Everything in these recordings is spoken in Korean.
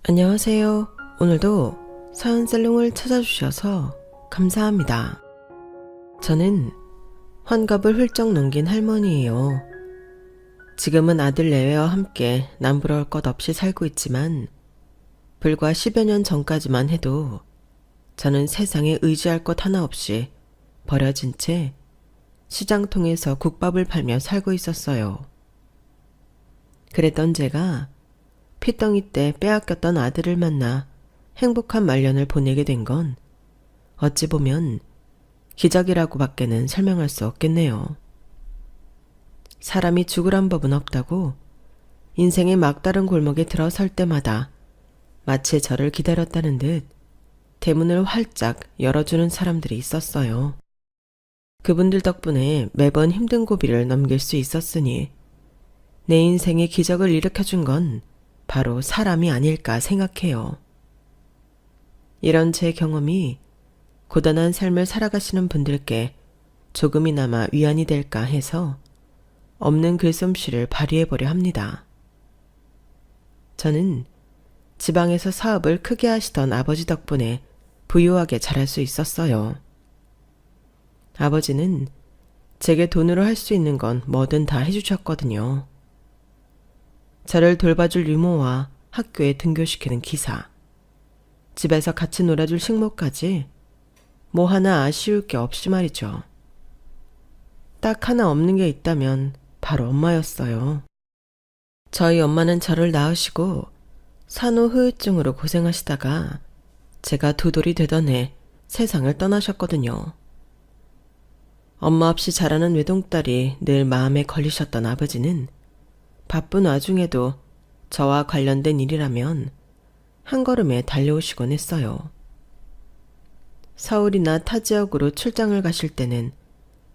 안녕하세요. 오늘도 사연살롱을 찾아주셔서 감사합니다. 저는 환갑을 훌쩍 넘긴 할머니예요. 지금은 아들 내외와 함께 남부러울 것 없이 살고 있지만 불과 10여 년 전까지만 해도 저는 세상에 의지할 것 하나 없이 버려진 채 시장통에서 국밥을 팔며 살고 있었어요. 그랬던 제가 피덩이 때 빼앗겼던 아들을 만나 행복한 말년을 보내게 된 건 어찌 보면 기적이라고밖에는 설명할 수 없겠네요. 사람이 죽으란 법은 없다고 인생의 막다른 골목에 들어설 때마다 마치 저를 기다렸다는 듯 대문을 활짝 열어주는 사람들이 있었어요. 그분들 덕분에 매번 힘든 고비를 넘길 수 있었으니 내 인생의 기적을 일으켜준 건 바로 사람이 아닐까 생각해요. 이런 제 경험이 고단한 삶을 살아가시는 분들께 조금이나마 위안이 될까 해서 없는 글솜씨를 발휘해보려 합니다. 저는 지방에서 사업을 크게 하시던 아버지 덕분에 부유하게 자랄 수 있었어요. 아버지는 제게 돈으로 할 수 있는 건 뭐든 다 해주셨거든요. 저를 돌봐줄 유모와 학교에 등교시키는 기사, 집에서 같이 놀아줄 식모까지 뭐 하나 아쉬울 게 없이 말이죠. 딱 하나 없는 게 있다면 바로 엄마였어요. 저희 엄마는 저를 낳으시고 산후후유증으로 고생하시다가 제가 두 돌이 되던 해 세상을 떠나셨거든요. 엄마 없이 자라는 외동딸이 늘 마음에 걸리셨던 아버지는 바쁜 와중에도 저와 관련된 일이라면 한 걸음에 달려오시곤 했어요. 서울이나 타 지역으로 출장을 가실 때는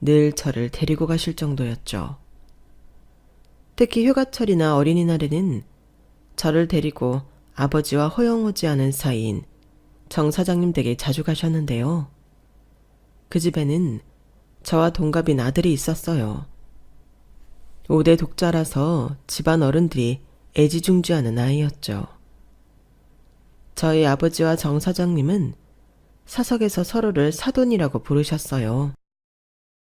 늘 저를 데리고 가실 정도였죠. 특히 휴가철이나 어린이날에는 저를 데리고 아버지와 허영호지 않은 사이인 정 사장님 댁에 자주 가셨는데요. 그 집에는 저와 동갑인 아들이 있었어요. 5대 독자라서 집안 어른들이 애지중지하는 아이였죠. 저희 아버지와 정 사장님은 사석에서 서로를 사돈이라고 부르셨어요.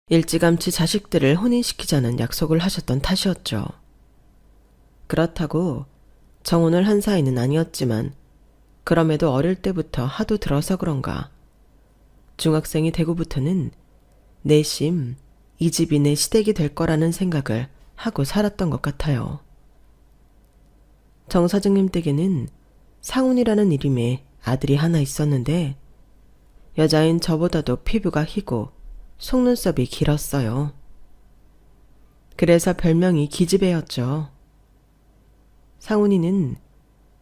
일찌감치 자식들을 혼인시키자는 약속을 하셨던 탓이었죠. 그렇다고 정혼을 한 사이는 아니었지만 그럼에도 어릴 때부터 하도 들어서 그런가 중학생이 되고부터는 내심 이 집이 내 시댁이 될 거라는 생각을 하고 살았던 것 같아요. 정 사장님 댁에는 상훈이라는 이름의 아들이 하나 있었는데 여자인 저보다도 피부가 희고 속눈썹이 길었어요. 그래서 별명이 기집애였죠. 상훈이는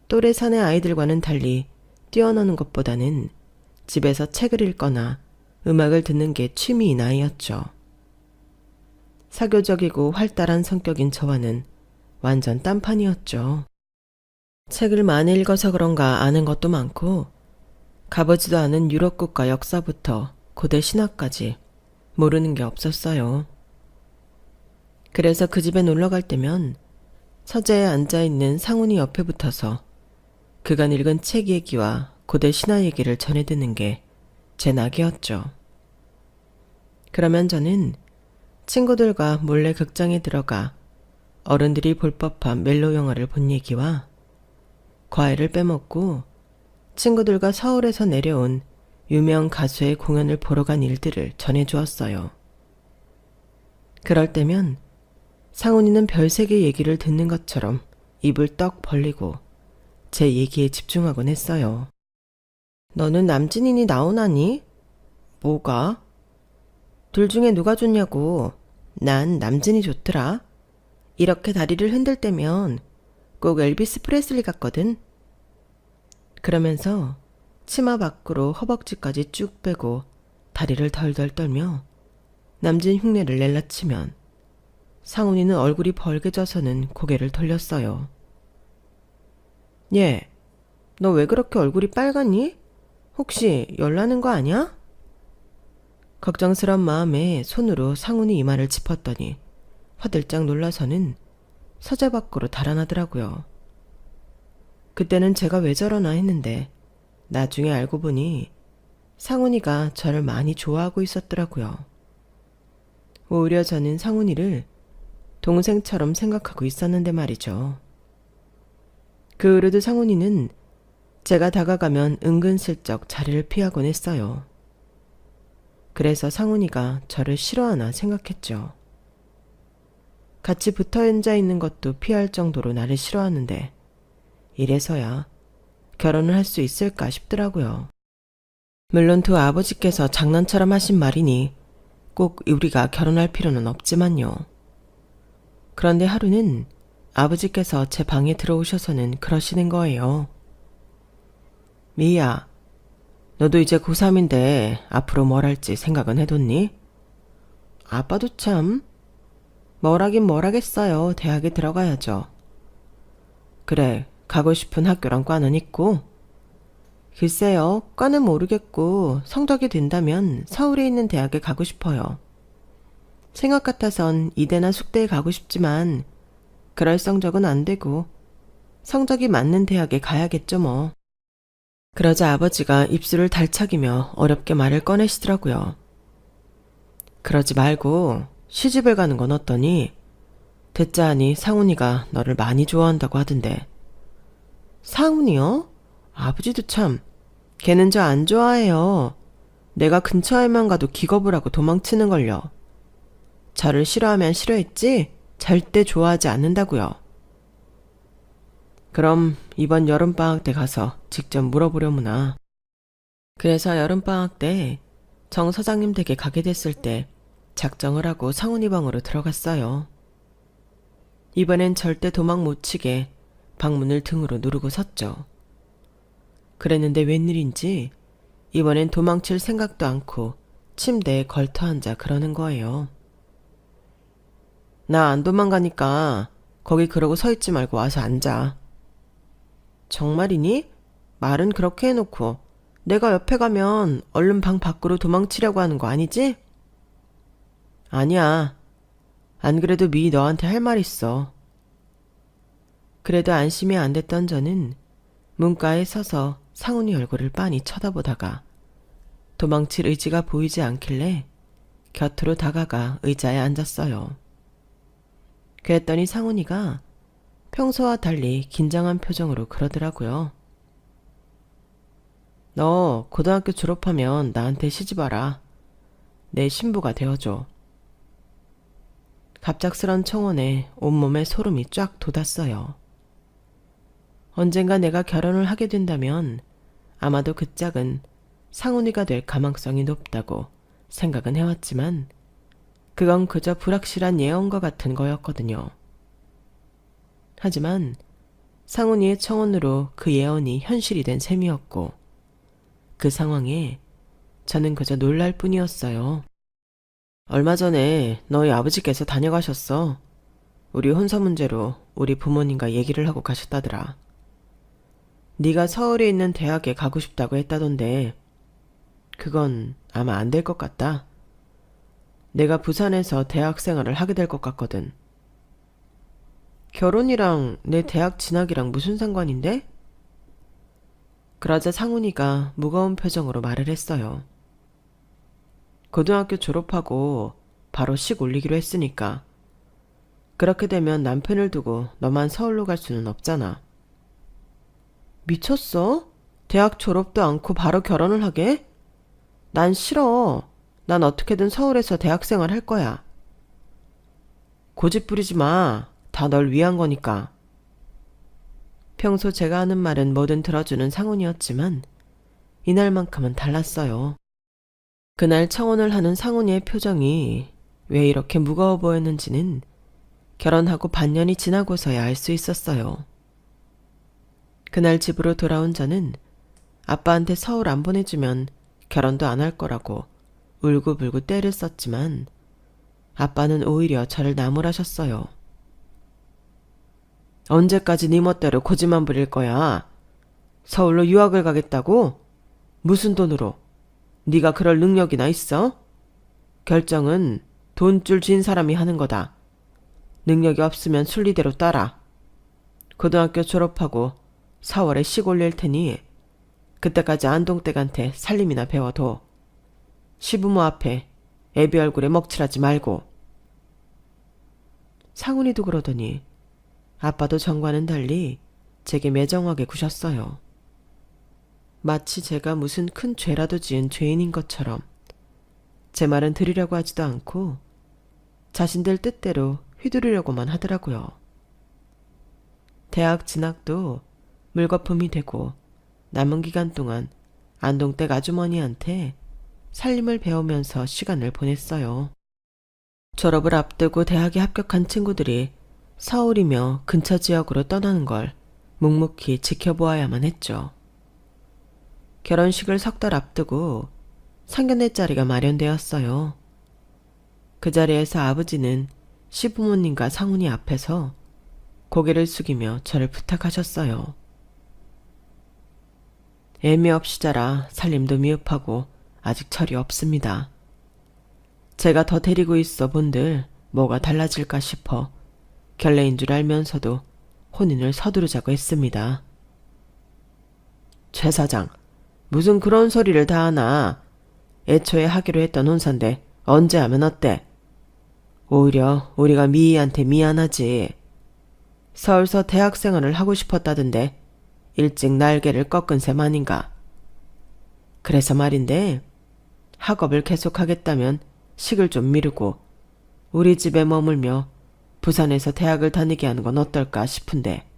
또래 사내 아이들과는 달리 뛰어노는 것보다는 집에서 책을 읽거나 음악을 듣는 게 취미인 아이였죠. 사교적이고 활달한 성격인 저와는 완전 딴판이었죠. 책을 많이 읽어서 그런가 아는 것도 많고 가보지도 않은 유럽 국가 역사부터 고대 신화까지 모르는 게 없었어요. 그래서 그 집에 놀러 갈 때면 서재에 앉아있는 상훈이 옆에 붙어서 그간 읽은 책 얘기와 고대 신화 얘기를 전해 듣는 게 제 낙이었죠. 그러면 저는 친구들과 몰래 극장에 들어가 어른들이 볼 법한 멜로 영화를 본 얘기와 과일을 빼먹고 친구들과 서울에서 내려온 유명 가수의 공연을 보러 간 일들을 전해주었어요. 그럴 때면 상훈이는 별세계 얘기를 듣는 것처럼 입을 떡 벌리고 제 얘기에 집중하곤 했어요. 너는 남진인이 나오나니? 뭐가? 둘 중에 누가 좋냐고. 난 남진이 좋더라. 이렇게 다리를 흔들 때면 꼭 엘비스 프레슬리 같거든. 그러면서 치마 밖으로 허벅지까지 쭉 빼고 다리를 덜덜 떨며 남진 흉내를 낼라치면 상훈이는 얼굴이 벌개져서는 고개를 돌렸어요. 얘, 너 왜 그렇게 얼굴이 빨갛니? 혹시 열나는 거 아냐? 걱정스런 마음에 손으로 상훈이 이마를 짚었더니 화들짝 놀라서는 서재 밖으로 달아나더라고요. 그때는 제가 왜 저러나 했는데 나중에 알고 보니 상훈이가 저를 많이 좋아하고 있었더라고요. 오히려 저는 상훈이를 동생처럼 생각하고 있었는데 말이죠. 그 후로도 상훈이는 제가 다가가면 은근슬쩍 자리를 피하곤 했어요. 그래서 상훈이가 저를 싫어하나 생각했죠. 같이 붙어 앉아 있는 것도 피할 정도로 나를 싫어하는데 이래서야 결혼을 할 수 있을까 싶더라고요. 물론 두 아버지께서 장난처럼 하신 말이니 꼭 우리가 결혼할 필요는 없지만요. 그런데 하루는 아버지께서 제 방에 들어오셔서는 그러시는 거예요. 미희야, 너도 이제 고3인데 앞으로 뭘 할지 생각은 해뒀니? 아빠도 참, 뭘 하긴 뭘 하겠어요. 대학에 들어가야죠. 그래, 가고 싶은 학교랑 과는 있고? 글쎄요, 과는 모르겠고 성적이 된다면 서울에 있는 대학에 가고 싶어요. 생각 같아선 이대나 숙대에 가고 싶지만 그럴 성적은 안 되고 성적이 맞는 대학에 가야겠죠 뭐. 그러자 아버지가 입술을 달착이며 어렵게 말을 꺼내시더라고요. 그러지 말고 시집을 가는 건 어떠니? 듣자 하니 상훈이가 너를 많이 좋아한다고 하던데. 상훈이요? 아버지도 참, 걔는 저 안 좋아해요. 내가 근처에만 가도 기겁을 하고 도망치는걸요. 저를 싫어하면 싫어했지 절대 좋아하지 않는다고요. 그럼 이번 여름방학 때 가서 직접 물어보려무나. 그래서 여름방학 때 정 사장님 댁에 가게 됐을 때 작정을 하고 상훈이 방으로 들어갔어요. 이번엔 절대 도망 못 치게 방문을 등으로 누르고 섰죠. 그랬는데 웬일인지 이번엔 도망칠 생각도 않고 침대에 걸터 앉아 그러는 거예요. 나 안 도망가니까 거기 그러고 서 있지 말고 와서 앉아. 정말이니? 말은 그렇게 해놓고 내가 옆에 가면 얼른 방 밖으로 도망치려고 하는 거 아니지? 아니야. 안 그래도 미희 너한테 할 말 있어. 그래도 안심이 안 됐던 저는 문가에 서서 상훈이 얼굴을 빤히 쳐다보다가 도망칠 의지가 보이지 않길래 곁으로 다가가 의자에 앉았어요. 그랬더니 상훈이가 평소와 달리 긴장한 표정으로 그러더라고요. 너 고등학교 졸업하면 나한테 시집와라. 내 신부가 되어줘. 갑작스런 청혼에 온몸에 소름이 쫙 돋았어요. 언젠가 내가 결혼을 하게 된다면 아마도 그 짝은 상훈이가 될 가망성이 높다고 생각은 해왔지만 그건 그저 불확실한 예언과 같은 거였거든요. 하지만 상훈이의 청혼으로 그 예언이 현실이 된 셈이었고 그 상황에 저는 그저 놀랄 뿐이었어요. 얼마 전에 너희 아버지께서 다녀가셨어. 우리 혼서 문제로 우리 부모님과 얘기를 하고 가셨다더라. 네가 서울에 있는 대학에 가고 싶다고 했다던데 그건 아마 안 될 것 같다. 내가 부산에서 대학 생활을 하게 될 것 같거든. 결혼이랑 내 대학 진학이랑 무슨 상관인데? 그러자 상훈이가 무거운 표정으로 말을 했어요. 고등학교 졸업하고 바로 식 올리기로 했으니까. 그렇게 되면 남편을 두고 너만 서울로 갈 수는 없잖아. 미쳤어? 대학 졸업도 않고 바로 결혼을 하게? 난 싫어. 난 어떻게든 서울에서 대학생활 할 거야. 고집 부리지 마. 다 널 위한 거니까. 평소 제가 하는 말은 뭐든 들어주는 상훈이었지만 이날만큼은 달랐어요. 그날 청혼을 하는 상훈이의 표정이 왜 이렇게 무거워 보였는지는 결혼하고 반년이 지나고서야 알 수 있었어요. 그날 집으로 돌아온 저는 아빠한테 서울 안 보내주면 결혼도 안 할 거라고 울고불고 떼를 썼지만 아빠는 오히려 저를 나무라셨어요. 언제까지 네 멋대로 고집만 부릴 거야? 서울로 유학을 가겠다고? 무슨 돈으로? 네가 그럴 능력이나 있어? 결정은 돈줄 쥔 사람이 하는 거다. 능력이 없으면 순리대로 따라. 고등학교 졸업하고 4월에 식 올릴 테니 그때까지 안동댁한테 살림이나 배워둬. 시부모 앞에 애비 얼굴에 먹칠하지 말고. 상훈이도 그러더니 아빠도 전과는 달리 제게 매정하게 구셨어요. 마치 제가 무슨 큰 죄라도 지은 죄인인 것처럼 제 말은 들으려고 하지도 않고 자신들 뜻대로 휘두르려고만 하더라고요. 대학 진학도 물거품이 되고 남은 기간 동안 안동댁 아주머니한테 살림을 배우면서 시간을 보냈어요. 졸업을 앞두고 대학에 합격한 친구들이 서울이며 근처 지역으로 떠나는 걸 묵묵히 지켜보아야만 했죠. 결혼식을 3달 앞두고 상견례 자리가 마련되었어요. 그 자리에서 아버지는 시부모님과 상훈이 앞에서 고개를 숙이며 저를 부탁하셨어요. 애미 없이 자라 살림도 미흡하고 아직 철이 없습니다. 제가 더 데리고 있어 본들 뭐가 달라질까 싶어 결례인 줄 알면서도 혼인을 서두르자고 했습니다. 최 사장, 무슨 그런 소리를 다 하나. 애초에 하기로 했던 혼사인데 언제 하면 어때? 오히려 우리가 미희한테 미안하지. 서울서 대학생활을 하고 싶었다던데 일찍 날개를 꺾은 셈 아닌가. 그래서 말인데 학업을 계속하겠다면 식을 좀 미루고 우리 집에 머물며 부산에서 대학을 다니게 하는 건 어떨까 싶은데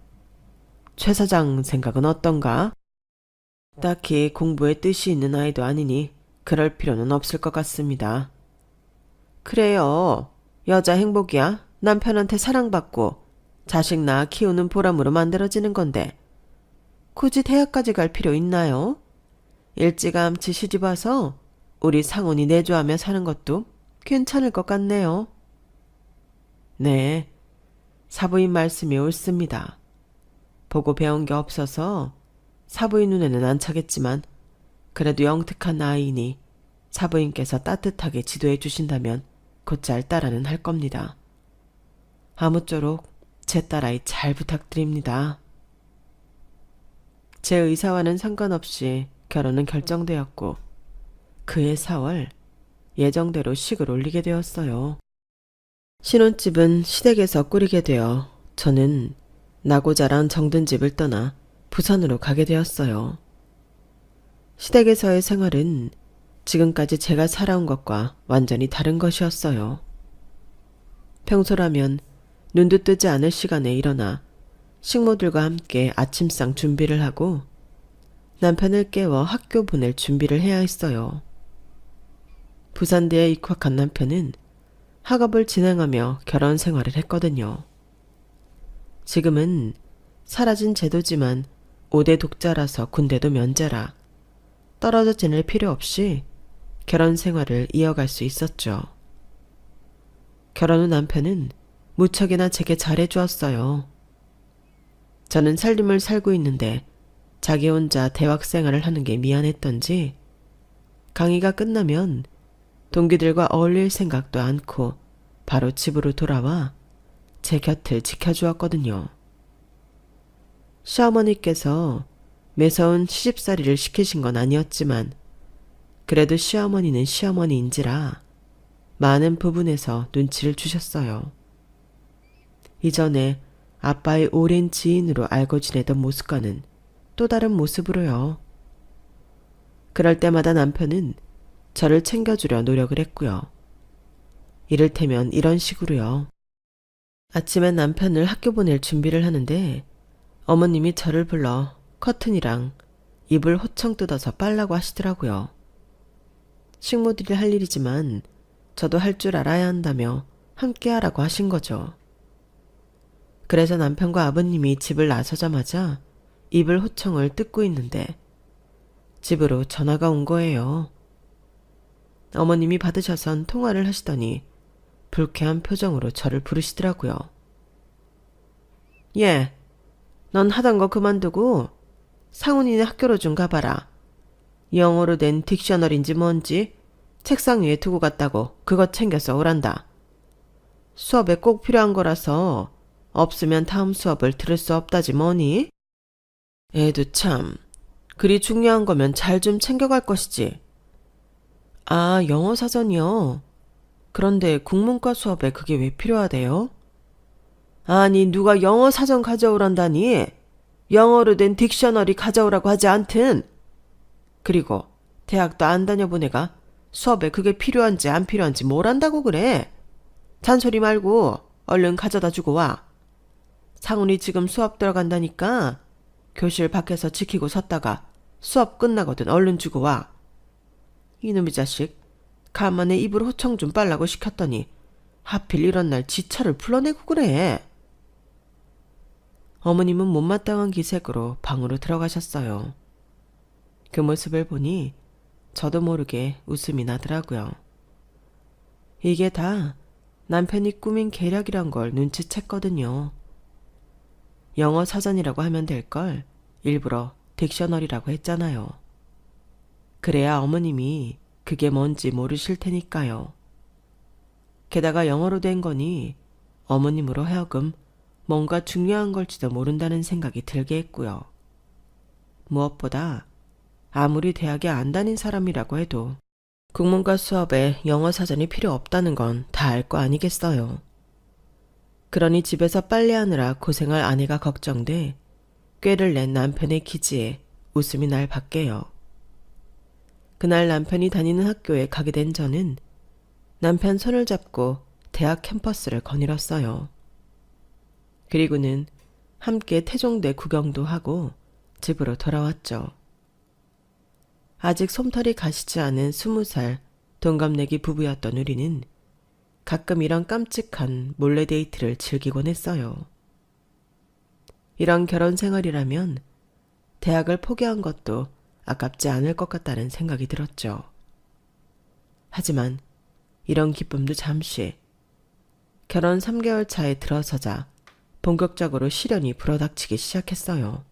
최 사장 생각은 어떤가? 딱히 공부에 뜻이 있는 아이도 아니니 그럴 필요는 없을 것 같습니다. 그래요. 여자 행복이야. 남편한테 사랑받고 자식 낳아 키우는 보람으로 만들어지는 건데 굳이 대학까지 갈 필요 있나요? 일찌감치 시집와서 우리 상훈이 내조하며 사는 것도 괜찮을 것 같네요. 네, 사부인 말씀이 옳습니다. 보고 배운 게 없어서 사부인 눈에는 안 차겠지만 그래도 영특한 아이니 사부인께서 따뜻하게 지도해 주신다면 곧잘 따라는 할 겁니다. 아무쪼록 제 딸아이 잘 부탁드립니다. 제 의사와는 상관없이 결혼은 결정되었고 그해 4월 예정대로 식을 올리게 되었어요. 신혼집은 시댁에서 꾸리게 되어 저는 나고 자란 정든 집을 떠나 부산으로 가게 되었어요. 시댁에서의 생활은 지금까지 제가 살아온 것과 완전히 다른 것이었어요. 평소라면 눈도 뜨지 않을 시간에 일어나 식모들과 함께 아침상 준비를 하고 남편을 깨워 학교 보낼 준비를 해야 했어요. 부산대에 입학한 남편은 학업을 진행하며 결혼 생활을 했거든요. 지금은 사라진 제도지만 5대 독자라서 군대도 면제라 떨어져 지낼 필요 없이 결혼 생활을 이어갈 수 있었죠. 결혼 후 남편은 무척이나 제게 잘해주었어요. 저는 살림을 살고 있는데 자기 혼자 대학 생활을 하는 게 미안했던지 강의가 끝나면 동기들과 어울릴 생각도 않고 바로 집으로 돌아와 제 곁을 지켜주었거든요. 시어머니께서 매서운 시집살이를 시키신 건 아니었지만 그래도 시어머니는 시어머니인지라 많은 부분에서 눈치를 주셨어요. 이전에 아빠의 오랜 지인으로 알고 지내던 모습과는 또 다른 모습으로요. 그럴 때마다 남편은 저를 챙겨주려 노력을 했고요. 이를테면 이런 식으로요. 아침에 남편을 학교 보낼 준비를 하는데 어머님이 저를 불러 커튼이랑 이불 호청 뜯어서 빨라고 하시더라고요. 식모들이 할 일이지만 저도 할 줄 알아야 한다며 함께 하라고 하신 거죠. 그래서 남편과 아버님이 집을 나서자마자 이불 호청을 뜯고 있는데 집으로 전화가 온 거예요. 어머님이 받으셔선 통화를 하시더니 불쾌한 표정으로 저를 부르시더라고요. 예, 넌 하던 거 그만두고 상훈이네 학교로 좀 가봐라. 영어로 된 딕셔너리인지 뭔지 책상 위에 두고 갔다고 그거 챙겨서 오란다. 수업에 꼭 필요한 거라서 없으면 다음 수업을 들을 수 없다지 뭐니? 애도 참, 그리 중요한 거면 잘 좀 챙겨갈 것이지. 아, 영어 사전이요? 그런데 국문과 수업에 그게 왜 필요하대요? 아니, 누가 영어 사전 가져오란다니? 영어로 된 딕셔너리 가져오라고 하지 않든. 그리고 대학도 안 다녀본 애가 수업에 그게 필요한지 안 필요한지 뭘 안다고 그래? 잔소리 말고 얼른 가져다 주고 와. 상훈이 지금 수업 들어간다니까 교실 밖에서 지키고 섰다가 수업 끝나거든 얼른 주고 와. 이놈의 자식, 간만에 입을 호청 좀 빨라고 시켰더니 하필 이런 날 지차를 불러내고 그래. 어머님은 못마땅한 기색으로 방으로 들어가셨어요. 그 모습을 보니 저도 모르게 웃음이 나더라고요. 이게 다 남편이 꾸민 계략이란 걸 눈치챘거든요. 영어 사전이라고 하면 될 걸 일부러 딕셔너리라고 했잖아요. 그래야 어머님이 그게 뭔지 모르실 테니까요. 게다가 영어로 된 거니 어머님으로 하여금 뭔가 중요한 걸지도 모른다는 생각이 들게 했고요. 무엇보다 아무리 대학에 안 다닌 사람이라고 해도 국문과 수업에 영어 사전이 필요 없다는 건 다 알 거 아니겠어요. 그러니 집에서 빨래하느라 고생할 아내가 걱정돼 꾀를 낸 남편의 기지에 웃음이 날 밖에요. 그날 남편이 다니는 학교에 가게 된 저는 남편 손을 잡고 대학 캠퍼스를 거닐었어요. 그리고는 함께 태종대 구경도 하고 집으로 돌아왔죠. 아직 솜털이 가시지 않은 20살 동갑내기 부부였던 우리는 가끔 이런 깜찍한 몰래 데이트를 즐기곤 했어요. 이런 결혼 생활이라면 대학을 포기한 것도 아깝지 않을 것 같다는 생각이 들었죠. 하지만 이런 기쁨도 잠시, 결혼 3개월 차에 들어서자 본격적으로 시련이 불어닥치기 시작했어요.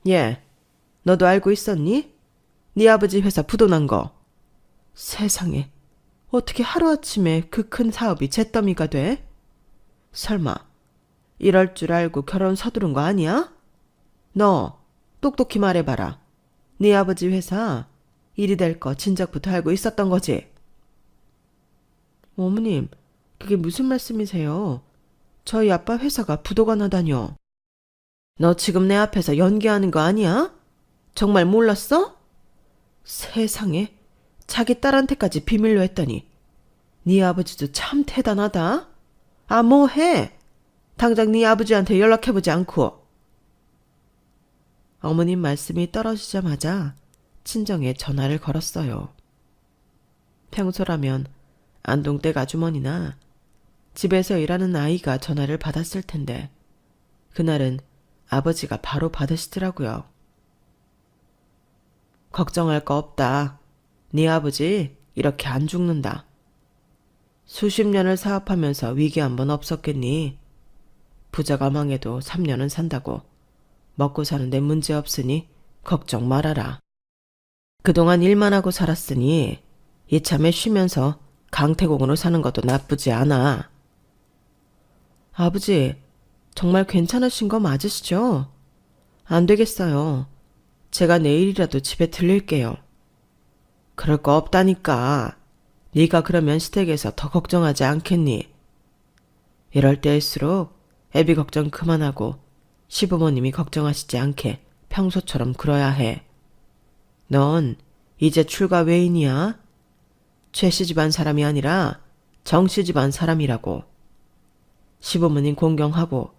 예, 너도 알고 있었니? 네 아버지 회사 부도 난 거. 세상에, 어떻게 하루아침에 그 큰 사업이 잿더미가 돼? 설마 이럴 줄 알고 결혼 서두른 거 아니야? 너 똑똑히 말해봐라. 네 아버지 회사 일이 될 거 진작부터 알고 있었던 거지? 어머님, 그게 무슨 말씀이세요? 저희 아빠 회사가 부도가 나다뇨. 너 지금 내 앞에서 연기하는 거 아니야? 정말 몰랐어? 세상에, 자기 딸한테까지 비밀로 했더니 네 아버지도 참 대단하다. 아, 뭐해? 당장 네 아버지한테 연락해보지 않고. 어머님 말씀이 떨어지자마자 친정에 전화를 걸었어요. 평소라면 안동댁 아주머니나 집에서 일하는 아이가 전화를 받았을 텐데 그날은 아버지가 바로 받으시더라고요. 걱정할 거 없다. 네 아버지 이렇게 안 죽는다. 수십 년을 사업하면서 위기 한 번 없었겠니? 부자가 망해도 3년은 산다고. 먹고 사는데 문제 없으니 걱정 말아라. 그동안 일만 하고 살았으니 이참에 쉬면서 강태공으로 사는 것도 나쁘지 않아. 아버지, 정말 괜찮으신 거 맞으시죠? 안 되겠어요. 제가 내일이라도 집에 들릴게요. 그럴 거 없다니까. 네가 그러면 시댁에서 더 걱정하지 않겠니? 이럴 때일수록 애비 걱정 그만하고 시부모님이 걱정하시지 않게 평소처럼 그러야 해. 넌 이제 출가 외인이야? 최씨 집안 사람이 아니라 정씨 집안 사람이라고. 시부모님 공경하고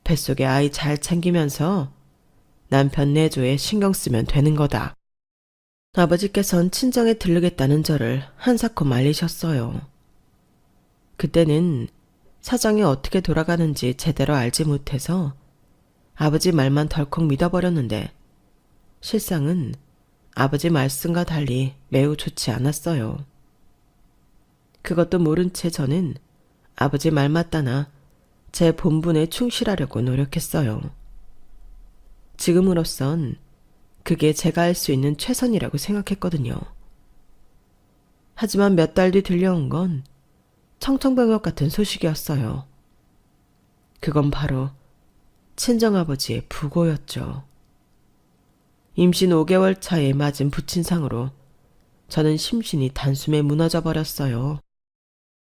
뱃속에 아이 잘 챙기면서 남편 내조에 신경 쓰면 되는 거다. 아버지께선 친정에 들르겠다는 저를 한사코 말리셨어요. 그때는 사정이 어떻게 돌아가는지 제대로 알지 못해서 아버지 말만 덜컥 믿어버렸는데 실상은 아버지 말씀과 달리 매우 좋지 않았어요. 그것도 모른 채 저는 아버지 말 맞다나 제 본분에 충실하려고 노력했어요. 지금으로선 그게 제가 할 수 있는 최선이라고 생각했거든요. 하지만 몇 달 뒤 들려온 건 청천벽력 같은 소식이었어요. 그건 바로 친정아버지의 부고였죠. 임신 5개월 차에 맞은 부친상으로 저는 심신이 단숨에 무너져 버렸어요.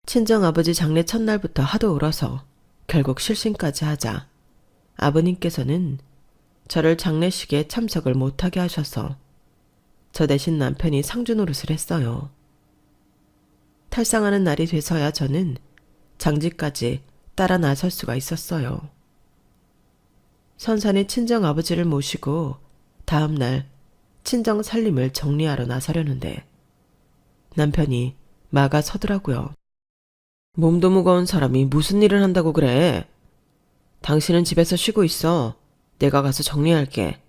친정아버지 장례 첫날부터 하도 울어서 결국 실신까지 하자 아버님께서는 저를 장례식에 참석을 못하게 하셔서 저 대신 남편이 상주 노릇을 했어요. 탈상하는 날이 돼서야 저는 장지까지 따라 나설 수가 있었어요. 선산의 친정아버지를 모시고 다음 날 친정 살림을 정리하러 나서려는데 남편이 막아서더라고요. 몸도 무거운 사람이 무슨 일을 한다고 그래? 당신은 집에서 쉬고 있어. 내가 가서 정리할게.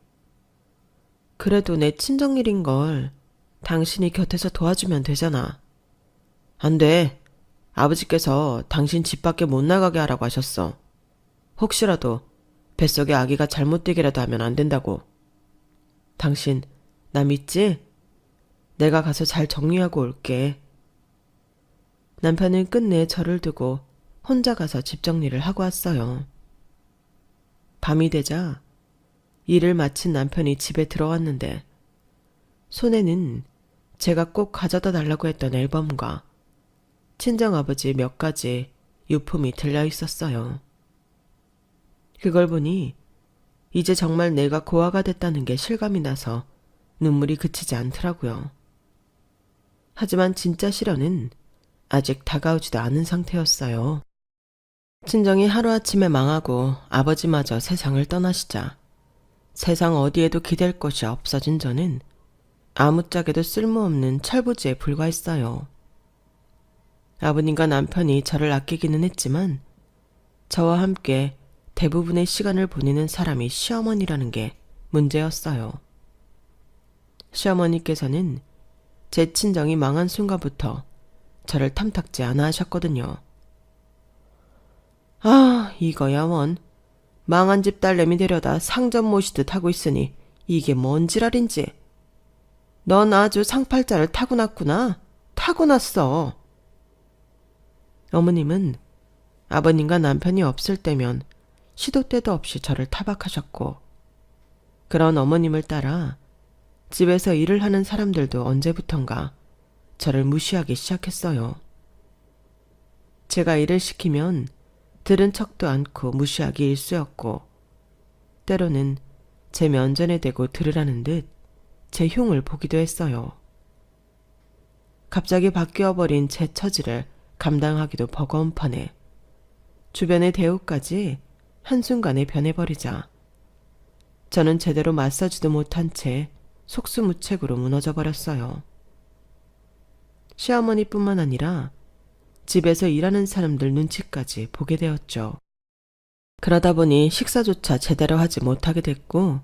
그래도 내 친정일인걸. 당신이 곁에서 도와주면 되잖아. 안 돼. 아버지께서 당신 집 밖에 못 나가게 하라고 하셨어. 혹시라도 뱃속에 아기가 잘못되기라도 하면 안 된다고. 당신 나 믿지? 내가 가서 잘 정리하고 올게. 남편은 끝내 저를 두고 혼자 가서 집 정리를 하고 왔어요. 밤이 되자 일을 마친 남편이 집에 들어왔는데 손에는 제가 꼭 가져다 달라고 했던 앨범과 친정아버지 몇 가지 유품이 들려 있었어요. 그걸 보니 이제 정말 내가 고아가 됐다는 게 실감이 나서 눈물이 그치지 않더라고요. 하지만 진짜 시련은 아직 다가오지도 않은 상태였어요. 친정이 하루아침에 망하고 아버지마저 세상을 떠나시자 세상 어디에도 기댈 곳이 없어진 저는 아무짝에도 쓸모없는 철부지에 불과했어요. 아버님과 남편이 저를 아끼기는 했지만 저와 함께 대부분의 시간을 보내는 사람이 시어머니라는 게 문제였어요. 시어머니께서는 제 친정이 망한 순간부터 저를 탐탁지 않아 하셨거든요. 아, 이거야 원. 망한 집 딸내미 데려다 상점 모시듯 하고 있으니 이게 뭔 지랄인지. 넌 아주 상팔자를 타고났구나. 타고났어. 어머님은 아버님과 남편이 없을 때면 시도 때도 없이 저를 타박하셨고 그런 어머님을 따라 집에서 일을 하는 사람들도 언제부턴가 저를 무시하기 시작했어요. 제가 일을 시키면 들은 척도 않고 무시하기 일쑤였고 때로는 제 면전에 대고 들으라는 듯 제 흉을 보기도 했어요. 갑자기 바뀌어버린 제 처지를 감당하기도 버거운 판에 주변의 대우까지 한순간에 변해버리자 저는 제대로 맞서지도 못한 채 속수무책으로 무너져버렸어요. 시어머니뿐만 아니라 집에서 일하는 사람들 눈치까지 보게 되었죠. 그러다 보니 식사조차 제대로 하지 못하게 됐고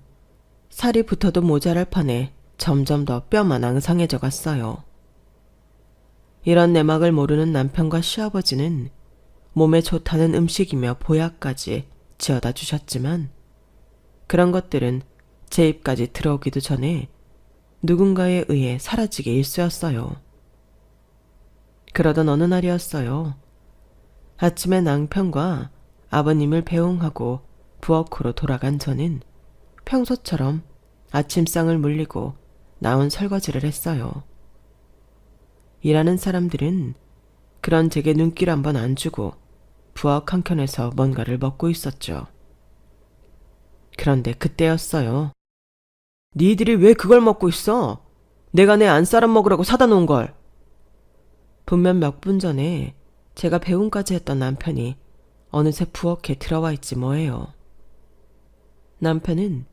살이 붙어도 모자랄 판에 점점 더 뼈만 앙상해져 갔어요. 이런 내막을 모르는 남편과 시아버지는 몸에 좋다는 음식이며 보약까지 지어다 주셨지만 그런 것들은 제 입까지 들어오기도 전에 누군가에 의해 사라지게 일쑤였어요. 그러던 어느 날이었어요. 아침에 남편과 아버님을 배웅하고 부엌으로 돌아간 저는 평소처럼 아침상을 물리고 나온 설거지를 했어요. 일하는 사람들은 그런 제게 눈길 한번 안 주고 부엌 한켠에서 뭔가를 먹고 있었죠. 그런데 그때였어요. 니들이 왜 그걸 먹고 있어? 내가 내 안사람 먹으라고 사다 놓은 걸. 분명 몇 분 전에 제가 배웅까지 했던 남편이 어느새 부엌에 들어와 있지 뭐예요. 남편은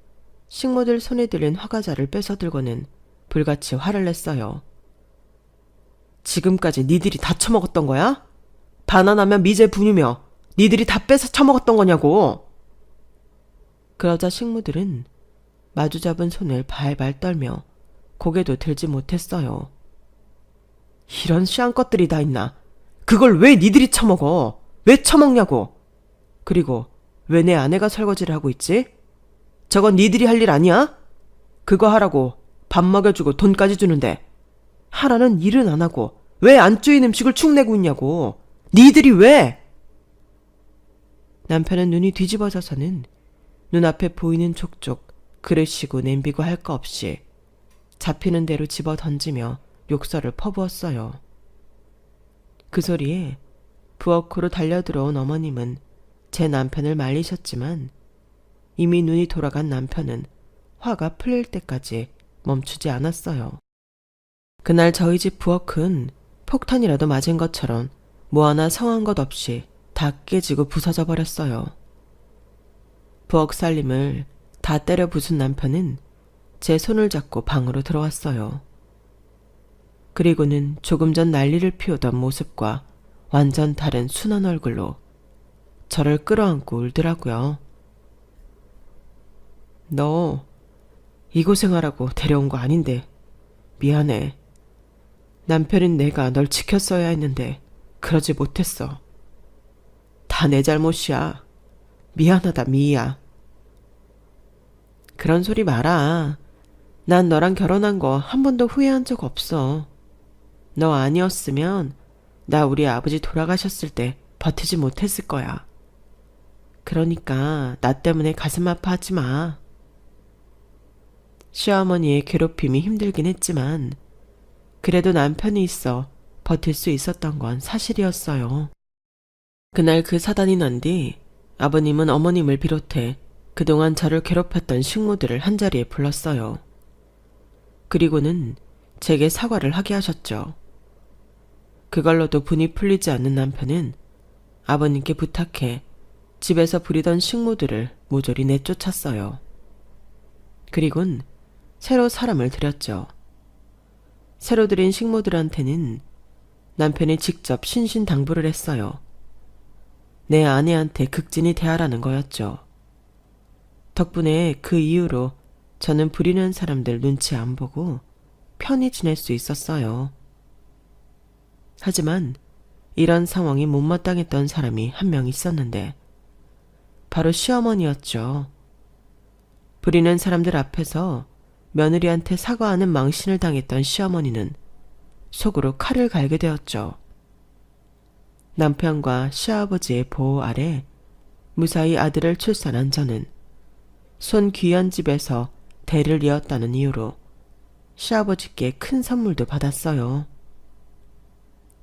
식모들 손에 들린 화과자를 뺏어들고는 불같이 화를 냈어요. 지금까지 니들이 다 처먹었던 거야? 바나나면 미제 분유며 니들이 다 뺏어 처먹었던 거냐고. 그러자 식모들은 마주 잡은 손을 발발 떨며 고개도 들지 못했어요. 이런 씨한 것들이 다 있나? 그걸 왜 니들이 처먹어? 왜 처먹냐고? 그리고 왜 내 아내가 설거지를 하고 있지? 저건 니들이 할 일 아니야? 그거 하라고 밥 먹여주고 돈까지 주는데 하라는 일은 안 하고 왜 안 쪼인 음식을 축 내고 있냐고. 니들이 왜? 남편은 눈이 뒤집어져서는 눈앞에 보이는 족족 그릇이고 냄비고 할 거 없이 잡히는 대로 집어 던지며 욕설을 퍼부었어요. 그 소리에 부엌으로 달려들어온 어머님은 제 남편을 말리셨지만 이미 눈이 돌아간 남편은 화가 풀릴 때까지 멈추지 않았어요. 그날 저희 집 부엌은 폭탄이라도 맞은 것처럼 뭐 하나 성한 것 없이 다 깨지고 부서져 버렸어요. 부엌 살림을 다 때려 부순 남편은 제 손을 잡고 방으로 들어왔어요. 그리고는 조금 전 난리를 피우던 모습과 완전 다른 순한 얼굴로 저를 끌어안고 울더라고요. 너 이 고생하라고 데려온 거 아닌데 미안해. 남편인 내가 널 지켰어야 했는데 그러지 못했어. 다 내 잘못이야. 미안하다 미희야. 그런 소리 마라. 난 너랑 결혼한 거 한 번도 후회한 적 없어. 너 아니었으면 나 우리 아버지 돌아가셨을 때 버티지 못했을 거야. 그러니까 나 때문에 가슴 아파하지 마. 시어머니의 괴롭힘이 힘들긴 했지만 그래도 남편이 있어 버틸 수 있었던 건 사실이었어요. 그날 그 사단이 난 뒤 아버님은 어머님을 비롯해 그동안 저를 괴롭혔던 식모들을 한자리에 불렀어요. 그리고는 제게 사과를 하게 하셨죠. 그걸로도 분이 풀리지 않는 남편은 아버님께 부탁해 집에서 부리던 식모들을 모조리 내쫓았어요. 그리곤 새로 사람을 들였죠. 새로 들인 식모들한테는 남편이 직접 신신당부를 했어요. 내 아내한테 극진히 대하라는 거였죠. 덕분에 그 이후로 저는 부리는 사람들 눈치 안 보고 편히 지낼 수 있었어요. 하지만 이런 상황이 못마땅했던 사람이 한 명 있었는데 바로 시어머니였죠. 부리는 사람들 앞에서 며느리한테 사과하는 망신을 당했던 시어머니는 속으로 칼을 갈게 되었죠. 남편과 시아버지의 보호 아래 무사히 아들을 출산한 저는 손 귀한 집에서 대를 이었다는 이유로 시아버지께 큰 선물도 받았어요.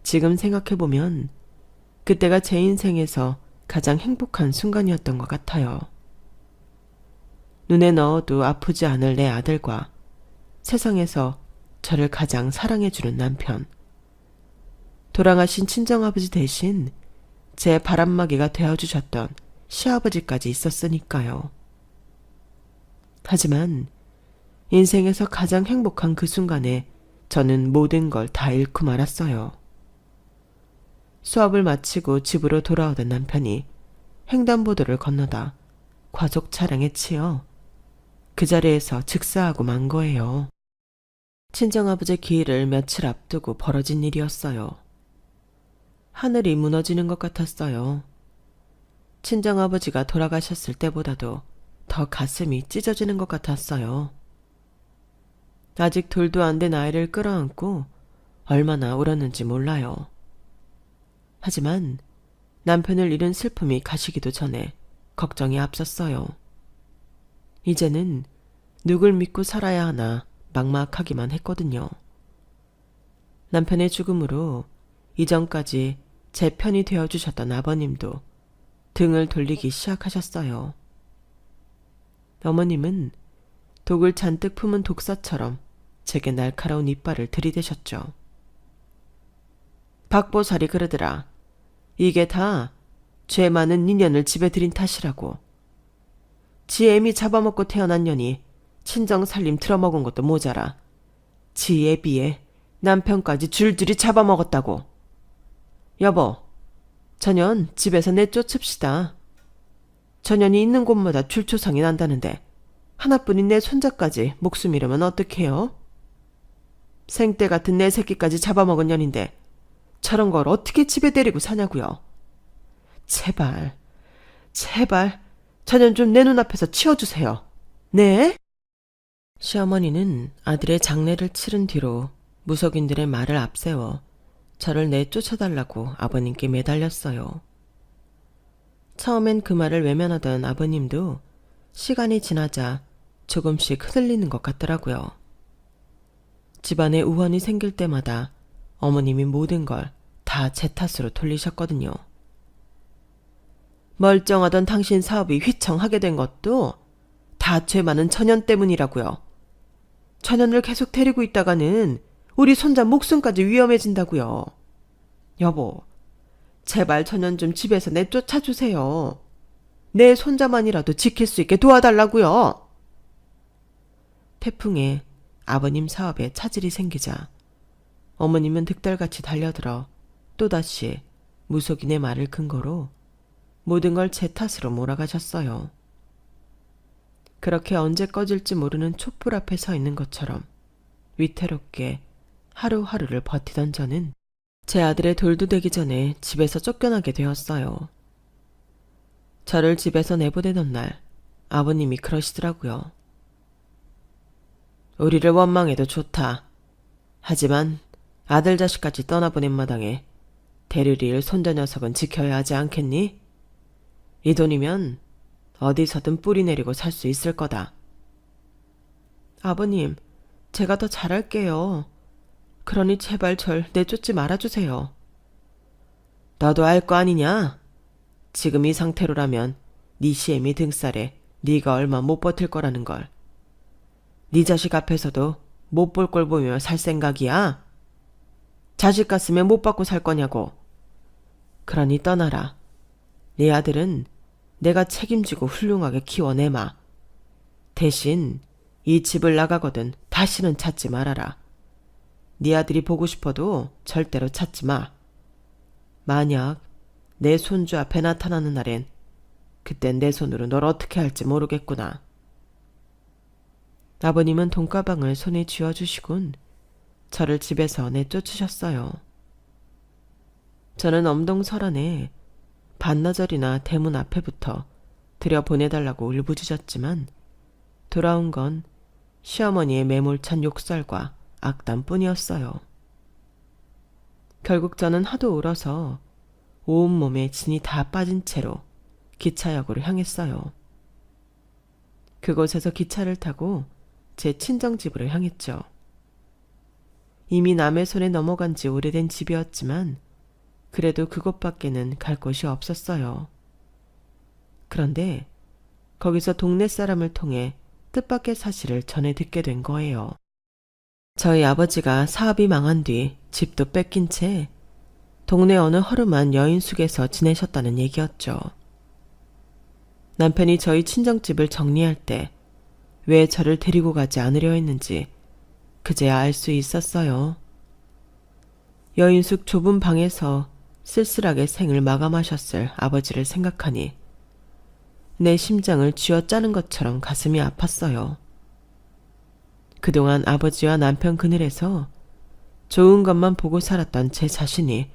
지금 생각해보면 그때가 제 인생에서 가장 행복한 순간이었던 것 같아요. 눈에 넣어도 아프지 않을 내 아들과 세상에서 저를 가장 사랑해주는 남편, 돌아가신 친정아버지 대신 제 바람막이가 되어주셨던 시아버지까지 있었으니까요. 하지만 인생에서 가장 행복한 그 순간에 저는 모든 걸 다 잃고 말았어요. 수업을 마치고 집으로 돌아오던 남편이 횡단보도를 건너다 과속 차량에 치여 그 자리에서 즉사하고 만 거예요. 친정아버지 기일을 며칠 앞두고 벌어진 일이었어요. 하늘이 무너지는 것 같았어요. 친정아버지가 돌아가셨을 때보다도 더 가슴이 찢어지는 것 같았어요. 아직 돌도 안 된 아이를 끌어안고 얼마나 울었는지 몰라요. 하지만 남편을 잃은 슬픔이 가시기도 전에 걱정이 앞섰어요. 이제는 누굴 믿고 살아야 하나 막막하기만 했거든요. 남편의 죽음으로 이전까지 제 편이 되어주셨던 아버님도 등을 돌리기 시작하셨어요. 어머님은 독을 잔뜩 품은 독사처럼 제게 날카로운 이빨을 들이대셨죠. 박보살이 그러더라. 이게 다 죄 많은 인연을 집에 들인 탓이라고. 지 애미 잡아먹고 태어난 년이 친정 살림 틀어먹은 것도 모자라 지 애비에 남편까지 줄줄이 잡아먹었다고. 여보, 저년 집에서 내쫓읍시다. 저년이 있는 곳마다 줄초상이 난다는데 하나뿐인 내 손자까지 목숨 잃으면 어떡해요? 생떼 같은 내 새끼까지 잡아먹은 년인데 저런 걸 어떻게 집에 데리고 사냐고요. 제발, 제발 저년 좀 내 눈앞에서 치워주세요. 네? 시어머니는 아들의 장례를 치른 뒤로 무속인들의 말을 앞세워 저를 내쫓아달라고 아버님께 매달렸어요. 처음엔 그 말을 외면하던 아버님도 시간이 지나자 조금씩 흔들리는 것 같더라고요. 집안에 우환이 생길 때마다 어머님이 모든 걸 다 제 탓으로 돌리셨거든요. 멀쩡하던 당신 사업이 휘청하게 된 것도 다 죄 많은 천연 때문이라고요. 천연을 계속 데리고 있다가는 우리 손자 목숨까지 위험해진다고요. 여보, 제발 천연 좀 집에서 내쫓아주세요. 내 손자만이라도 지킬 수 있게 도와달라고요. 태풍에 아버님 사업에 차질이 생기자 어머님은 득달같이 달려들어 또다시 무속인의 말을 근거로 모든 걸 제 탓으로 몰아가셨어요. 그렇게 언제 꺼질지 모르는 촛불 앞에 서 있는 것처럼 위태롭게 하루하루를 버티던 저는 제 아들의 돌도 되기 전에 집에서 쫓겨나게 되었어요. 저를 집에서 내보내던 날 아버님이 그러시더라고요. 우리를 원망해도 좋다. 하지만 아들 자식까지 떠나보낸 마당에 대르리을 손자 녀석은 지켜야 하지 않겠니? 이 돈이면 어디서든 뿌리 내리고 살 수 있을 거다. 아버님, 제가 더 잘할게요. 그러니 제발 절 내쫓지 말아주세요. 너도 알 거 아니냐? 지금 이 상태로라면 네 시애미 등살에 네가 얼마 못 버틸 거라는 걸. 네 자식 앞에서도 못 볼 걸 보며 살 생각이야? 자식 같으면 못 받고 살 거냐고. 그러니 떠나라. 네 아들은 내가 책임지고 훌륭하게 키워내마. 대신 이 집을 나가거든 다시는 찾지 말아라. 네 아들이 보고 싶어도 절대로 찾지 마. 만약 내 손주 앞에 나타나는 날엔 그땐 내 손으로 널 어떻게 할지 모르겠구나. 아버님은 돈가방을 손에 쥐어주시곤 저를 집에서 내쫓으셨어요. 저는 엄동설안에 반나절이나 대문 앞에부터 들여보내달라고 울부짖었지만 돌아온 건 시어머니의 매몰찬 욕설과 악담뿐이었어요. 결국 저는 하도 울어서 온몸에 진이 다 빠진 채로 기차역으로 향했어요. 그곳에서 기차를 타고 제 친정집으로 향했죠. 이미 남의 손에 넘어간 지 오래된 집이었지만 그래도 그곳밖에는 갈 곳이 없었어요. 그런데 거기서 동네 사람을 통해 뜻밖의 사실을 전해 듣게 된 거예요. 저희 아버지가 사업이 망한 뒤 집도 뺏긴 채 동네 어느 허름한 여인숙에서 지내셨다는 얘기였죠. 남편이 저희 친정집을 정리할 때 왜 저를 데리고 가지 않으려 했는지 그제야 알 수 있었어요. 여인숙 좁은 방에서 쓸쓸하게 생을 마감하셨을 아버지를 생각하니 내 심장을 쥐어짜는 것처럼 가슴이 아팠어요. 그동안 아버지와 남편 그늘에서 좋은 것만 보고 살았던 제 자신이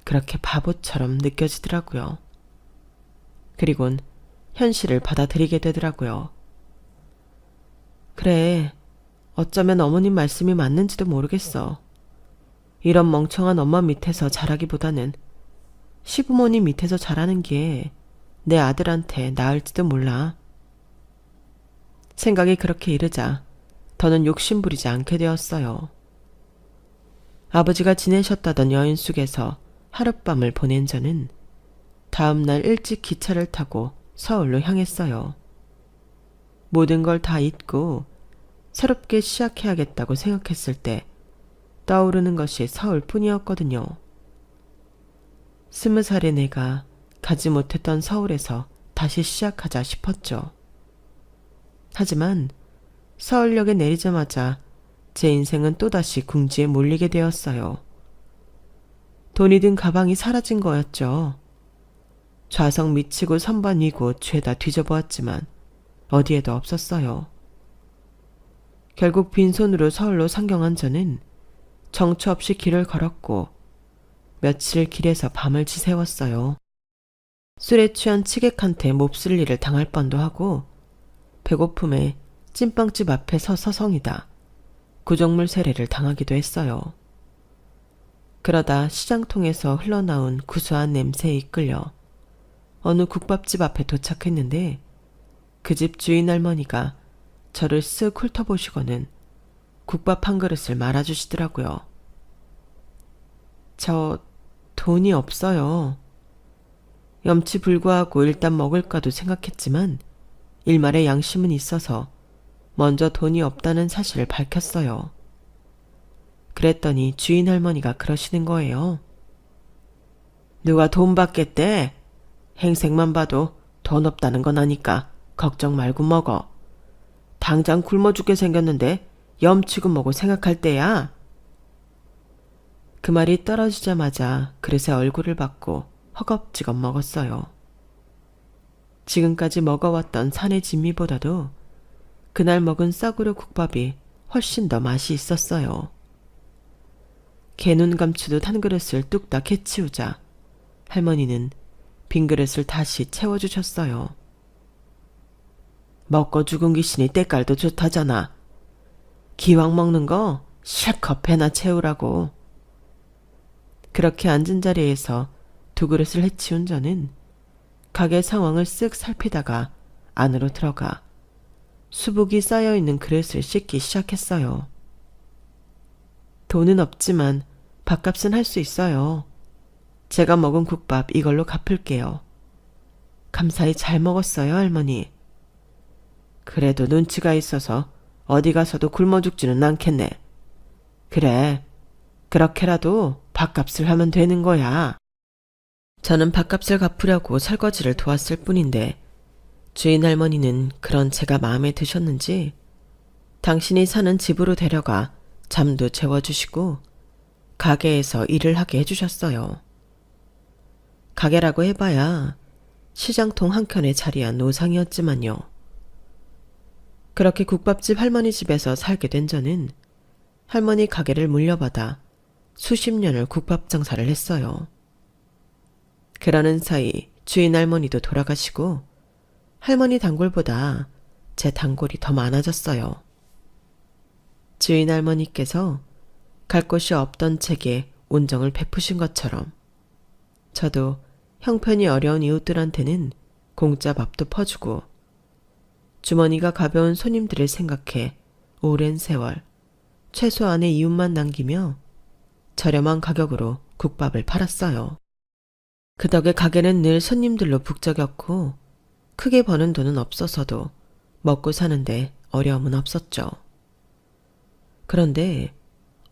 그렇게 바보처럼 느껴지더라고요. 그리곤 현실을 받아들이게 되더라고요. 그래, 어쩌면 어머님 말씀이 맞는지도 모르겠어. 이런 멍청한 엄마 밑에서 자라기보다는 시부모님 밑에서 자라는 게 내 아들한테 나을지도 몰라. 생각이 그렇게 이르자 더는 욕심부리지 않게 되었어요. 아버지가 지내셨다던 여인숙에서 하룻밤을 보낸 저는 다음 날 일찍 기차를 타고 서울로 향했어요. 모든 걸 다 잊고 새롭게 시작해야겠다고 생각했을 때 떠오르는 것이 서울뿐이었거든요. 20살의 내가 가지 못했던 서울에서 다시 시작하자 싶었죠. 하지만 서울역에 내리자마자 제 인생은 또다시 궁지에 몰리게 되었어요. 돈이 든 가방이 사라진 거였죠. 좌석 미치고 선반 위고 죄다 뒤져보았지만 어디에도 없었어요. 결국 빈손으로 서울로 상경한 저는 정처 없이 길을 걸었고 며칠 길에서 밤을 지새웠어요. 술에 취한 치객한테 몹쓸 일을 당할 뻔도 하고 배고픔에 찐빵집 앞에 서서 성이다 구정물 세례를 당하기도 했어요. 그러다 시장통에서 흘러나온 구수한 냄새에 이끌려 어느 국밥집 앞에 도착했는데 그 집 주인 할머니가 저를 쓱 훑어보시고는 국밥 한 그릇을 말아주시더라고요. 저 돈이 없어요. 염치 불구하고 일단 먹을까도 생각했지만 일말의 양심은 있어서 먼저 돈이 없다는 사실을 밝혔어요. 그랬더니 주인 할머니가 그러시는 거예요. 누가 돈 받겠대? 행색만 봐도 돈 없다는 건 아니까 걱정 말고 먹어. 당장 굶어 죽게 생겼는데 염치고 뭐고 생각할 때야. 그 말이 떨어지자마자 그릇에 얼굴을 받고 허겁지겁 먹었어요. 지금까지 먹어왔던 산의 진미보다도 그날 먹은 싸구려 국밥이 훨씬 더 맛이 있었어요. 개눈 감추듯 한 그릇을 뚝딱 해치우자 할머니는 빈 그릇을 다시 채워주셨어요. 먹고 죽은 귀신이 때깔도 좋다잖아. 기왕 먹는 거 실컷 배나 채우라고. 그렇게 앉은 자리에서 두 그릇을 해치운 저는 가게 상황을 쓱 살피다가 안으로 들어가 수북이 쌓여있는 그릇을 씻기 시작했어요. 돈은 없지만 밥값은 할 수 있어요. 제가 먹은 국밥 이걸로 갚을게요. 감사히 잘 먹었어요, 할머니. 그래도 눈치가 있어서 어디 가서도 굶어 죽지는 않겠네. 그래, 그렇게라도 밥값을 하면 되는 거야. 저는 밥값을 갚으려고 설거지를 도왔을 뿐인데 주인 할머니는 그런 제가 마음에 드셨는지 당신이 사는 집으로 데려가 잠도 재워주시고 가게에서 일을 하게 해주셨어요. 가게라고 해봐야 시장통 한켠에 자리한 노상이었지만요. 그렇게 국밥집 할머니 집에서 살게 된 저는 할머니 가게를 물려받아 수십 년을 국밥 장사를 했어요. 그러는 사이 주인 할머니도 돌아가시고 할머니 단골보다 제 단골이 더 많아졌어요. 주인 할머니께서 갈 곳이 없던 제게 온정을 베푸신 것처럼 저도 형편이 어려운 이웃들한테는 공짜 밥도 퍼주고 주머니가 가벼운 손님들을 생각해 오랜 세월 최소한의 이웃만 남기며 저렴한 가격으로 국밥을 팔았어요. 그 덕에 가게는 늘 손님들로 북적였고 크게 버는 돈은 없어서도 먹고 사는데 어려움은 없었죠. 그런데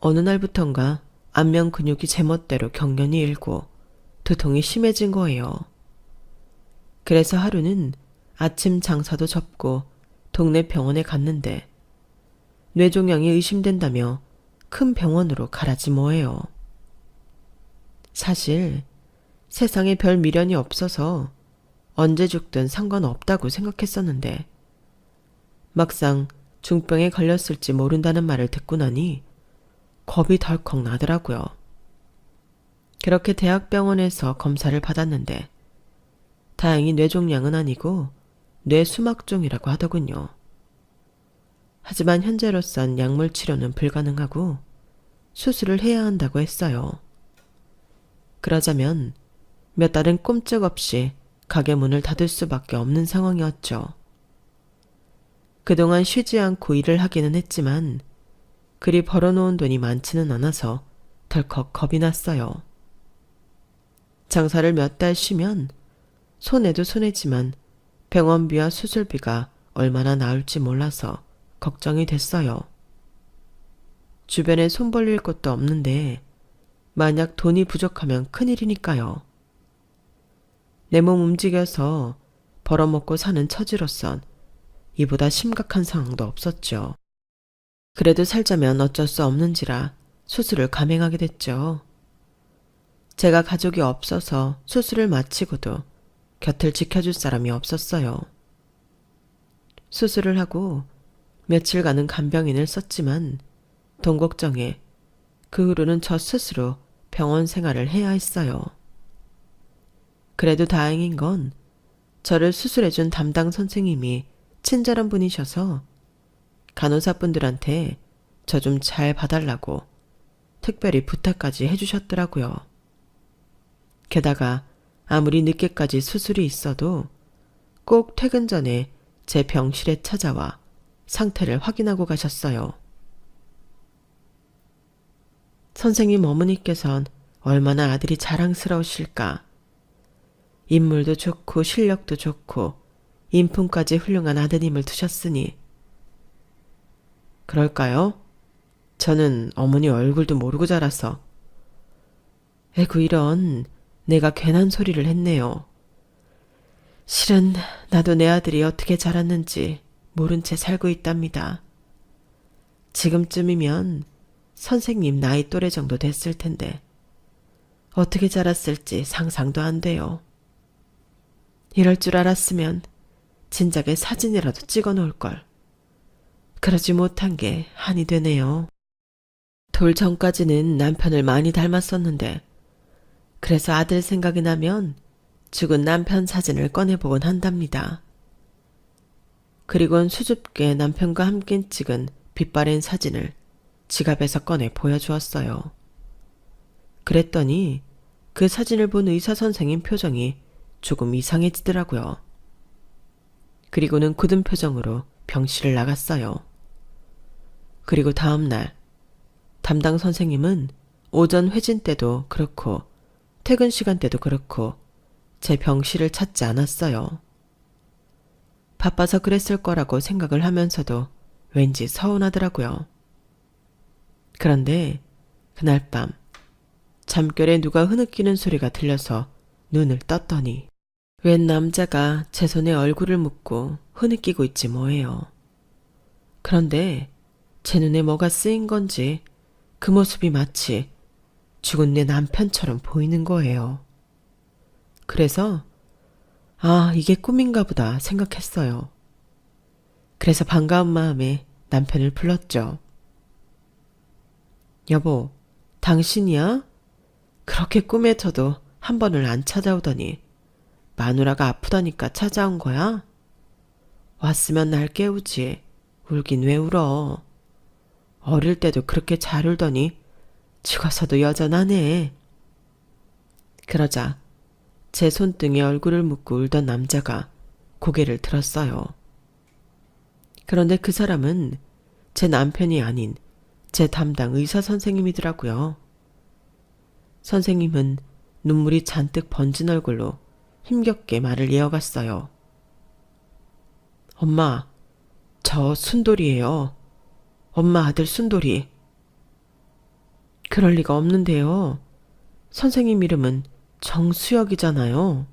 어느 날부턴가 안면 근육이 제멋대로 경련이 일고 두통이 심해진 거예요. 그래서 하루는 아침 장사도 접고 동네 병원에 갔는데 뇌종양이 의심된다며 큰 병원으로 가라지 뭐예요. 사실 세상에 별 미련이 없어서 언제 죽든 상관없다고 생각했었는데 막상 중병에 걸렸을지 모른다는 말을 듣고 나니 겁이 덜컥 나더라고요. 그렇게 대학병원에서 검사를 받았는데 다행히 뇌종양은 아니고 뇌수막종이라고 하더군요. 하지만 현재로선 약물 치료는 불가능하고 수술을 해야 한다고 했어요. 그러자면 몇 달은 꼼짝없이 가게 문을 닫을 수밖에 없는 상황이었죠. 그동안 쉬지 않고 일을 하기는 했지만 그리 벌어놓은 돈이 많지는 않아서 덜컥 겁이 났어요. 장사를 몇 달 쉬면 손해도 손해지만 병원비와 수술비가 얼마나 나올지 몰라서 걱정이 됐어요. 주변에 손 벌릴 곳도 없는데 만약 돈이 부족하면 큰일이니까요. 내 몸 움직여서 벌어먹고 사는 처지로선 이보다 심각한 상황도 없었죠. 그래도 살자면 어쩔 수 없는지라 수술을 감행하게 됐죠. 제가 가족이 없어서 수술을 마치고도 곁을 지켜줄 사람이 없었어요. 수술을 하고 며칠간은 간병인을 썼지만 돈 걱정에 그 후로는 저 스스로 병원 생활을 해야 했어요. 그래도 다행인 건 저를 수술해준 담당 선생님이 친절한 분이셔서 간호사분들한테 저 좀 잘 봐달라고 특별히 부탁까지 해주셨더라고요. 게다가 아무리 늦게까지 수술이 있어도 꼭 퇴근 전에 제 병실에 찾아와 상태를 확인하고 가셨어요. 선생님 어머니께선 얼마나 아들이 자랑스러우실까. 인물도 좋고 실력도 좋고 인품까지 훌륭한 아드님을 두셨으니. 그럴까요? 저는 어머니 얼굴도 모르고 자라서. 에구 이런, 내가 괜한 소리를 했네요. 실은 나도 내 아들이 어떻게 자랐는지 모른 채 살고 있답니다. 지금쯤이면 선생님 나이 또래 정도 됐을 텐데 어떻게 자랐을지 상상도 안 돼요. 이럴 줄 알았으면 진작에 사진이라도 찍어 놓을 걸. 그러지 못한 게 한이 되네요. 돌 전까지는 남편을 많이 닮았었는데 그래서 아들 생각이 나면 죽은 남편 사진을 꺼내보곤 한답니다. 그리곤 수줍게 남편과 함께 찍은 빛바랜 사진을 지갑에서 꺼내 보여주었어요. 그랬더니 그 사진을 본 의사 선생님 표정이 조금 이상해지더라고요. 그리고는 굳은 표정으로 병실을 나갔어요. 그리고 다음 날 담당 선생님은 오전 회진 때도 그렇고 퇴근 시간 때도 그렇고 제 병실을 찾지 않았어요. 바빠서 그랬을 거라고 생각을 하면서도 왠지 서운하더라고요. 그런데 그날 밤 잠결에 누가 흐느끼는 소리가 들려서 눈을 떴더니 웬 남자가 제 손에 얼굴을 묻고 흐느끼고 있지 뭐예요. 그런데 제 눈에 뭐가 쓰인 건지 그 모습이 마치 죽은 내 남편처럼 보이는 거예요. 그래서 아, 이게 꿈인가 보다 생각했어요. 그래서 반가운 마음에 남편을 불렀죠. 여보, 당신이야? 그렇게 꿈에서도 한 번을 안 찾아오더니 마누라가 아프다니까 찾아온 거야? 왔으면 날 깨우지. 울긴 왜 울어? 어릴 때도 그렇게 잘 울더니 죽어서도 여전하네. 그러자 제 손등에 얼굴을 묻고 울던 남자가 고개를 들었어요. 그런데 그 사람은 제 남편이 아닌 제 담당 의사 선생님이더라고요. 선생님은 눈물이 잔뜩 번진 얼굴로 힘겹게 말을 이어갔어요. 엄마, 저 순돌이에요. 엄마 아들 순돌이. 그럴 리가 없는데요. 선생님 이름은 정수혁이잖아요.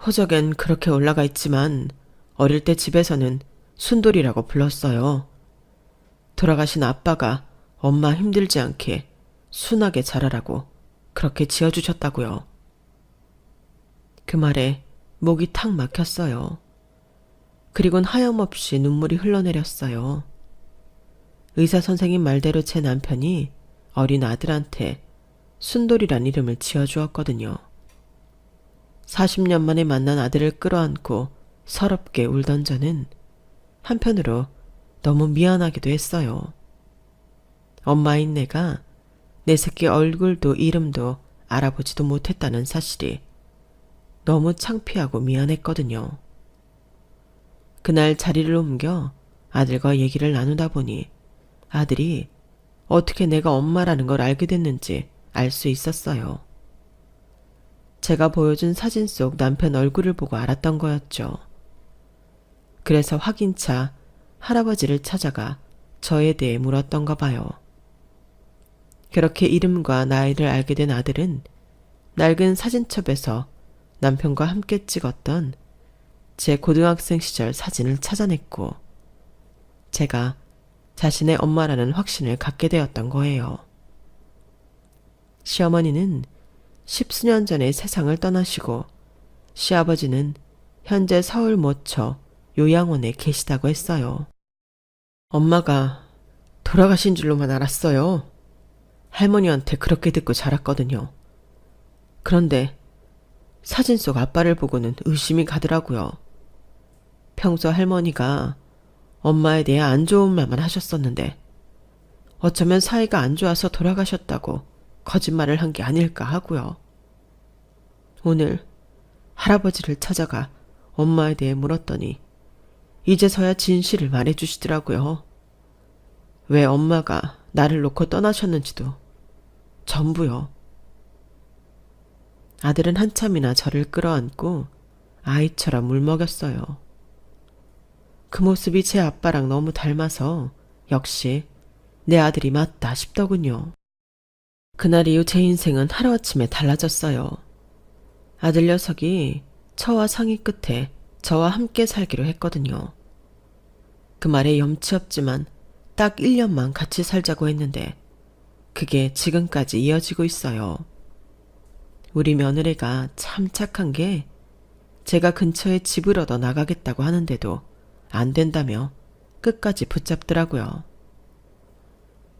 호적엔 그렇게 올라가 있지만 어릴 때 집에서는 순돌이라고 불렀어요. 돌아가신 아빠가 엄마 힘들지 않게 순하게 자라라고 그렇게 지어주셨다고요. 그 말에 목이 탁 막혔어요. 그리곤 하염없이 눈물이 흘러내렸어요. 의사 선생님 말대로 제 남편이 어린 아들한테 순돌이란 이름을 지어주었거든요. 40년 만에 만난 아들을 끌어안고 서럽게 울던 저는 한편으로 너무 미안하기도 했어요. 엄마인 내가 내 새끼 얼굴도 이름도 알아보지도 못했다는 사실이 너무 창피하고 미안했거든요. 그날 자리를 옮겨 아들과 얘기를 나누다 보니 아들이 어떻게 내가 엄마라는 걸 알게 됐는지 알 수 있었어요. 제가 보여준 사진 속 남편 얼굴을 보고 알았던 거였죠. 그래서 확인차 할아버지를 찾아가 저에 대해 물었던가 봐요. 그렇게 이름과 나이를 알게 된 아들은 낡은 사진첩에서 남편과 함께 찍었던 제 고등학생 시절 사진을 찾아냈고 제가 자신의 엄마라는 확신을 갖게 되었던 거예요. 시어머니는 10수년 전에 세상을 떠나시고 시아버지는 현재 서울 모처 요양원에 계시다고 했어요. 엄마가 돌아가신 줄로만 알았어요. 할머니한테 그렇게 듣고 자랐거든요. 그런데 사진 속 아빠를 보고는 의심이 가더라고요. 평소 할머니가 엄마에 대해 안 좋은 말만 하셨었는데 어쩌면 사이가 안 좋아서 돌아가셨다고 거짓말을 한 게 아닐까 하고요. 오늘 할아버지를 찾아가 엄마에 대해 물었더니 이제서야 진실을 말해주시더라고요. 왜 엄마가 나를 놓고 떠나셨는지도 전부요. 아들은 한참이나 저를 끌어안고 아이처럼 울먹였어요. 그 모습이 제 아빠랑 너무 닮아서 역시 내 아들이 맞다 싶더군요. 그날 이후 제 인생은 하루아침에 달라졌어요. 아들 녀석이 처와 상의 끝에 저와 함께 살기로 했거든요. 그 말에 염치 없지만 딱 1년만 같이 살자고 했는데 그게 지금까지 이어지고 있어요. 우리 며느리가 참 착한 게 제가 근처에 집을 얻어 나가겠다고 하는데도 안 된다며 끝까지 붙잡더라고요.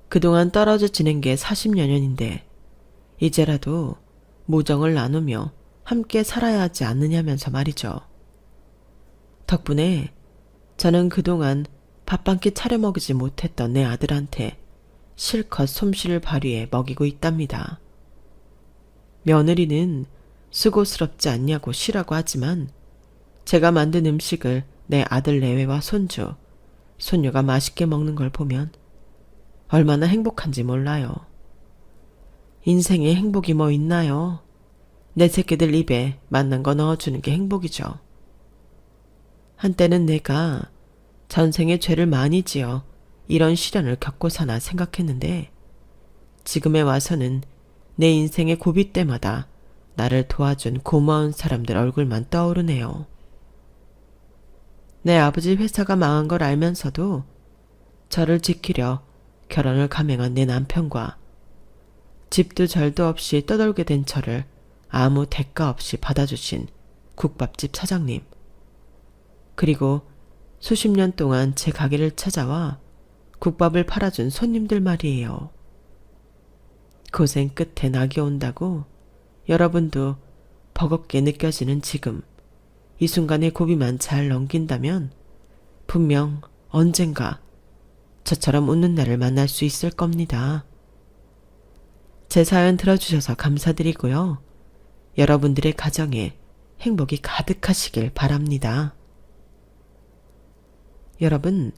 그동안 떨어져 지낸 게 40여 년인데 이제라도 모정을 나누며 함께 살아야 하지 않느냐면서 말이죠. 덕분에 저는 그동안 밥 한 끼 차려 먹이지 못했던 내 아들한테 실컷 솜씨를 발휘해 먹이고 있답니다. 며느리는 수고스럽지 않냐고 쉬라고 하지만 제가 만든 음식을 내 아들 내외와 손주, 손녀가 맛있게 먹는 걸 보면 얼마나 행복한지 몰라요. 인생에 행복이 뭐 있나요? 내 새끼들 입에 맞는 거 넣어주는 게 행복이죠. 한때는 내가 전생에 죄를 많이 지어 이런 시련을 겪고 사나 생각했는데 지금에 와서는 내 인생의 고비 때마다 나를 도와준 고마운 사람들 얼굴만 떠오르네요. 내 아버지 회사가 망한 걸 알면서도 저를 지키려 결혼을 감행한 내 남편과 집도 절도 없이 떠돌게 된 저를 아무 대가 없이 받아주신 국밥집 사장님, 그리고 수십 년 동안 제 가게를 찾아와 국밥을 팔아준 손님들 말이에요. 고생 끝에 낙이 온다고 여러분도 버겁게 느껴지는 지금 이 순간의 고비만 잘 넘긴다면 분명 언젠가 저처럼 웃는 날을 만날 수 있을 겁니다. 제 사연 들어주셔서 감사드리고요. 여러분들의 가정에 행복이 가득하시길 바랍니다. 여러분,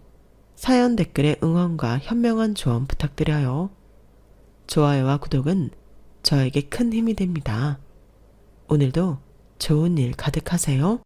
사연 댓글에 응원과 현명한 조언 부탁드려요. 좋아요와 구독은 저에게 큰 힘이 됩니다. 오늘도 좋은 일 가득하세요.